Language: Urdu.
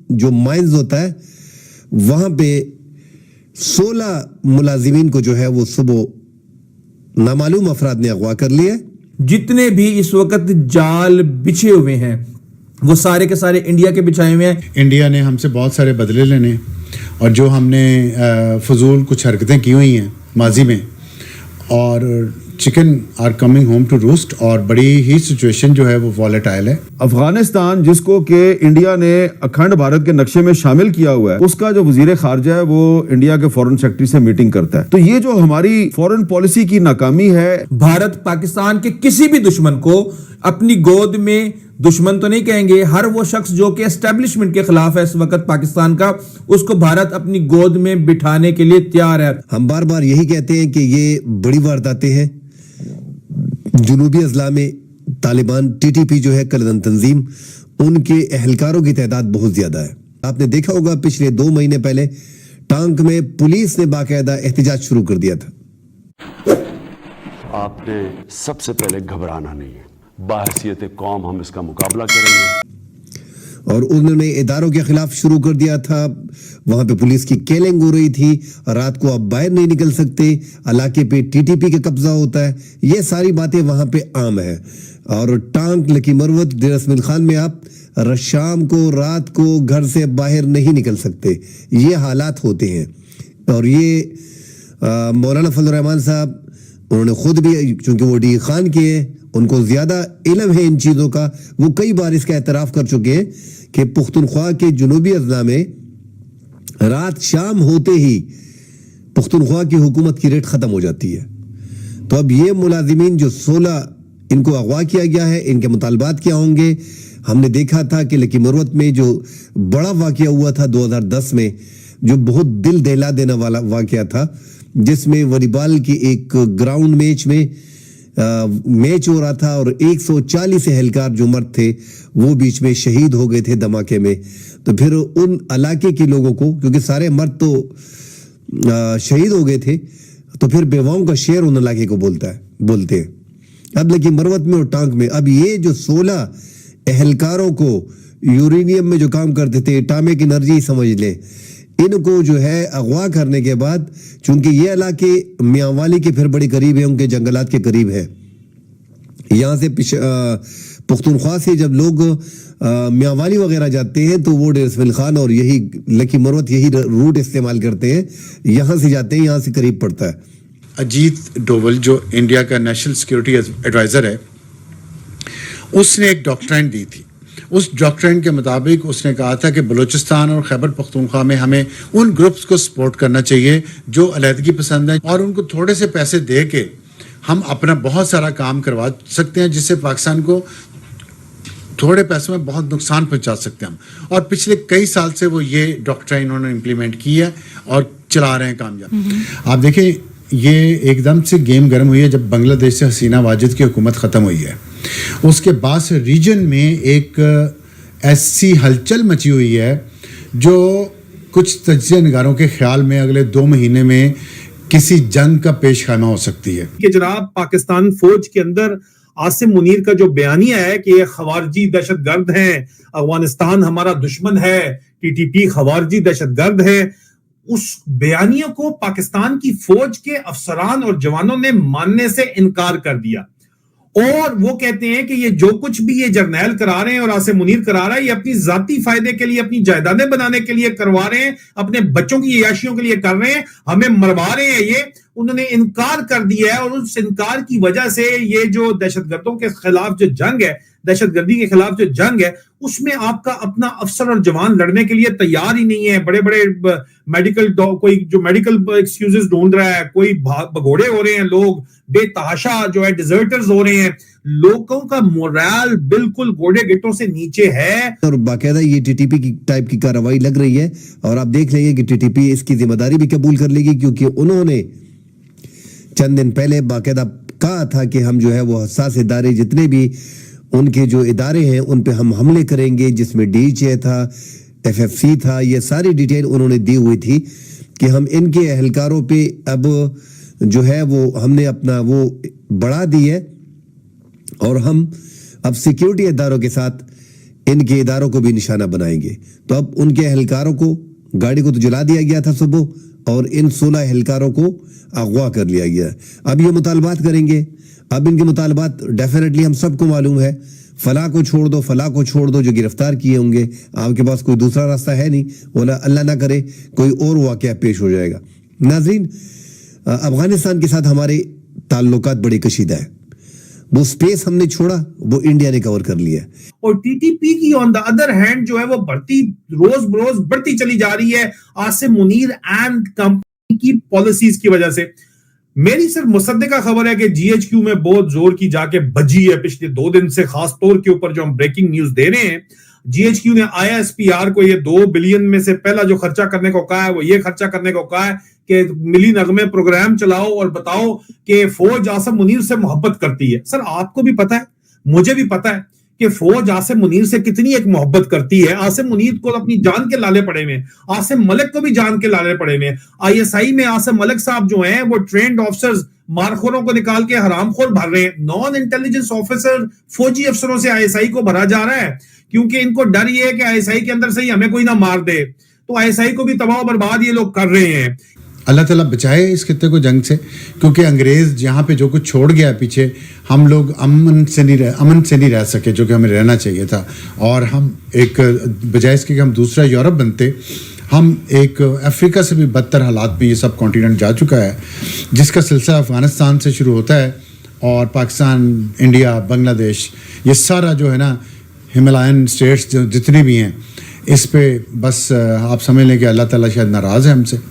جو مائنز ہوتا ہے وہاں پہ 16 ملازمین کو جو ہے وہ صبح نامعلوم افراد نے اغوا کر لیا. جتنے بھی اس وقت جال بچھے ہوئے ہیں وہ سارے کے سارے انڈیا کے بچھائے ہوئے ہیں. انڈیا نے ہم سے بہت سارے بدلے لینے اور جو ہم نے فضول کچھ حرکتیں کی ہوئی ہیں ماضی میں, اور chicken are coming home to roost, اور بڑی ہی سچویشن جو ہے وہ والیٹائل ہے. افغانستان جس کو کہ انڈیا نے اکھنڈ بھارت کے نقشے میں شامل کیا ہوا ہے, اس کا جو وزیر خارجہ ہے وہ انڈیا کے فورن سیکرٹری سے میٹنگ کرتا ہے. تو یہ جو ہماری فورن پالیسی کی ناکامی ہے, بھارت پاکستان کے کسی بھی دشمن کو اپنی گود میں, دشمن تو نہیں کہیں گے, ہر وہ شخص جو کہ اسٹیبلشمنٹ کے خلاف ہے اس وقت پاکستان کا, اس کو بھارت اپنی گود میں بٹھانے کے لیے تیار ہے. ہم بار بار یہی کہتے ہیں کہ یہ بڑی وارداتیں ہیں. جنوبی اضلاع میں طالبان ٹی ٹی پی جو ہے کلدن تنظیم, ان کے اہلکاروں کی تعداد بہت زیادہ ہے. آپ نے دیکھا ہوگا پچھلے 2 مہینے پہلے ٹانک میں پولیس نے باقاعدہ احتجاج شروع کر دیا تھا. آپ نے سب سے پہلے گھبرانا نہیں ہے, بحیثیت قوم ہم اس کا مقابلہ کریں گے. اور انہوں نے اداروں کے خلاف شروع کر دیا تھا. وہاں پہ پولیس کی کیلنگ ہو رہی تھی, رات کو آپ باہر نہیں نکل سکتے, علاقے پہ ٹی ٹی پی کا قبضہ ہوتا ہے. یہ ساری باتیں وہاں پہ عام ہے. اور ٹانک, لکی مروت, ڈیر اسماعیل خان میں آپ شام کو, رات کو گھر سے باہر نہیں نکل سکتے. یہ حالات ہوتے ہیں. اور یہ مولانا فضل الرحمان صاحب, انہوں نے خود بھی, چونکہ وہ ڈی خان کے ہیں, ان کو زیادہ علم ہے ان چیزوں کا, وہ کئی بار اس کا اعتراف کر چکے ہیں کہ پختونخوا کے جنوبی اضلاع میں رات شام ہوتے ہی پختونخوا کی حکومت کی ریٹ ختم ہو جاتی ہے. تو اب یہ ملازمین جو 16 ان کو اغوا کیا گیا ہے, ان کے مطالبات کیا ہوں گے. ہم نے دیکھا تھا کہ لکی مروت میں جو بڑا واقعہ ہوا تھا 2010 میں, جو بہت دل دہلا دینے والا واقعہ تھا, جس میں والی بال کی ایک گراؤنڈ میچ میں میچ ہو رہا تھا اور 140 اہلکار جو مرد تھے وہ بیچ میں شہید ہو گئے تھے دھماکے میں. تو پھر ان علاقے کے لوگوں کو, کیونکہ سارے مرد تو شہید ہو گئے تھے, تو پھر بیواؤں کا شعر ان علاقے کو بولتے ہیں. اب لیکن مروت میں اور ٹانک میں اب یہ جو 16 اہلکاروں کو یورینیم میں جو کام کرتے تھے, اٹامک انرجی سمجھ لیں, ان کو جو ہے اغوا کرنے کے بعد, چونکہ یہ علاقے میاں والی کے پھر بڑے قریب ہیں, ان کے جنگلات کے قریب ہے. یہاں سے پختونخوا سے جب لوگ میاں والی وغیرہ جاتے ہیں تو وہ ڈیر اسماعیل خان اور یہی لکی مروت یہی روٹ استعمال کرتے ہیں, یہاں سے جاتے ہیں, یہاں سے قریب پڑتا ہے. اجیت ڈوول جو انڈیا کا نیشنل سیکیورٹی ایڈوائزر ہے, اس نے ایک ڈاکٹرائن دی تھی. اس ڈاکٹرائن کے مطابق اس نے کہا تھا کہ بلوچستان اور خیبر پختونخوا میں ہمیں ان گروپس کو سپورٹ کرنا چاہیے جو علیحدگی پسند ہیں, اور ان کو تھوڑے سے پیسے دے کے ہم اپنا بہت سارا کام کروا سکتے ہیں, جس سے پاکستان کو تھوڑے پیسوں میں بہت نقصان پہنچا سکتے ہیں ہم. اور پچھلے کئی سال سے وہ یہ ڈاکٹرائن انہوں نے امپلیمنٹ کی ہے اور چلا رہے ہیں کامیاب. آپ دیکھیں یہ ایک دم سے گیم گرم ہوئی ہے جب بنگلہ دیش سے حسینہ واجد کی حکومت ختم ہوئی ہے. اس کے بعد سے ریجن میں ایک ایسی ہلچل مچی ہوئی ہے جو کچھ تجزیہ نگاروں کے خیال میں اگلے 2 مہینے میں کسی جنگ کا پیش خیمہ ہو سکتی ہے. کہ جناب پاکستان فوج کے اندر عاصم منیر کا جو بیانیہ ہے کہ یہ خوارجی دہشت گرد ہیں, افغانستان ہمارا دشمن ہے, ٹی ٹی پی خوارجی دہشت گرد ہے, اس بیانیہ کو پاکستان کی فوج کے افسران اور جوانوں نے ماننے سے انکار کر دیا. اور وہ کہتے ہیں کہ یہ جو کچھ بھی یہ جرنیل کرا رہے ہیں اور عاصم منیر کرا رہا ہے, یہ اپنی ذاتی فائدے کے لیے, اپنی جائیدادیں بنانے کے لیے کروا رہے ہیں, اپنے بچوں کی عیاشیوں کے لیے کر رہے ہیں, ہمیں مروا رہے ہیں. یہ انہوں نے انکار کر دیا ہے, اور اس انکار کی وجہ سے یہ جو دہشت گردوں کے خلاف جو جنگ ہے, دہشت گردی کے خلاف جو جنگ ہے, اس میں آپ کا اپنا افسر اور جوان لڑنے کے لیے تیار ہی نہیں ہے. بڑے بڑے میڈیکل, کوئی جو میڈیکل ایکسکیوزز ڈھونڈ رہا ہے, کوئی بھگوڑے ہو رہے ہیں, لوگ بے تحاشا جو ہے ڈیزرٹرز ہو رہے ہیں. لوگوں کا مورال بالکل گوڑے گٹوں سے نیچے ہے. اور باقاعدہ یہ ٹی ٹی پی کی ٹائپ کی کارروائی لگ رہی ہے, اور آپ دیکھ لیں گے کہ ٹی ٹی پی اس کی ذمہ داری بھی قبول کر لے گی, کیونکہ انہوں نے چند دن پہلے باقاعدہ کہا تھا کہ ہم جو ہے وہ حساس ادارے, جتنے بھی ان کے جو ادارے ہیں ان پہ ہم حملے کریں گے, جس میں ڈی ایچ اے تھا, ایف ایف سی تھا. یہ ساری ڈیٹیل انہوں نے دی ہوئی تھی کہ ہم ان کے اہلکاروں پہ اب جو ہے وہ ہم نے اپنا وہ بڑھا دی ہے, اور ہم اب سیکیورٹی اداروں کے ساتھ ان کے اداروں کو بھی نشانہ بنائیں گے. تو اب ان کے اہلکاروں کو گاڑی کو تو جلا دیا گیا تھا صبح اور ان 16 اہلکاروں کو اغوا کر لیا گیا. اب یہ مطالبات کریں گے. اب ان کے مطالبات ڈیفینیٹلی ہم سب کو معلوم ہے, فلاں کو چھوڑ دو, فلاں کو چھوڑ دو, جو گرفتار کیے ہوں گے. آپ کے پاس کوئی دوسرا راستہ ہے نہیں, ولا اللہ نہ کرے کوئی اور واقعہ پیش ہو جائے گا. ناظرین, افغانستان کے ساتھ ہمارے تعلقات بڑے کشیدہ ہیں. وہ سپیس ہم نے چھوڑا, وہ انڈیا نے کور کر لیا. اور ٹی ٹی پی کی آن دا ادر ہینڈ جو ہے وہ روز بروز بڑھتی چلی جا رہی ہے عاصم منیر اینڈ کمپنی کی پالیسیز کی وجہ سے. میری صرف مصدقہ خبر ہے کہ جی ایچ کیو میں بہت زور کی جا کے بجی ہے پچھلے 2 دن سے, خاص طور کے اوپر جو ہم بریکنگ نیوز دے رہے ہیں. جی ایچ کیو نے آئی ایس پی آر کو یہ 2 بلین میں سے پہلا جو خرچہ کرنے کو کہا ہے وہ یہ خرچہ کرنے کو کہا ہے کہ ملی نغمے پروگرام چلاؤ اور بتاؤ کہ فوج عاصم منیر سے محبت کرتی ہے. سر آپ کو بھی پتا ہے, مجھے بھی پتا ہے کہ فوج عاصم منیر سے کتنی ایک محبت کرتی ہے. عاصم منیر کو اپنی جان کے لالے پڑے ہوئے, عاصم ملک کو بھی جان کے لالے پڑے ہوئے. آئی ایس آئی میں عاصم ملک صاحب جو ہیں وہ ٹرینڈ آفیسرز مارخوروں کو نکال کے حرام خور بھر رہے ہیں. نان انٹیلیجنس آفیسر فوجی افسروں سے آئی ایس آئی کو بھرا جا رہا ہے کیونکہ ان کو ڈر یہ ہے کہ آئی ایس آئی کے اندر سے ہی ہمیں کوئی نہ مار دے. تو آئی ایس آئی کو بھی تباہ و برباد یہ لوگ کر رہے ہیں. اللہ تعالیٰ بچائے اس خطے کو جنگ سے, کیونکہ انگریز جہاں پہ جو کچھ چھوڑ گیا پیچھے, ہم لوگ امن سے نہیں رہ سکے جو کہ ہمیں رہنا چاہیے تھا. اور ہم ایک بجائے اس کے کہ ہم دوسرا یورپ بنتے, ہم ایک افریقہ سے بھی بدتر حالات میں یہ سب کانٹیننٹ جا چکا ہے, جس کا سلسلہ افغانستان سے شروع ہوتا ہے اور پاکستان, انڈیا, بنگلہ دیش, یہ سارا جو ہے نا ہمالین اسٹیٹس جتنی بھی ہیں, اس پہ بس آپ سمجھ لیں کہ اللہ تعالیٰ شاید ناراض ہے ہم سے.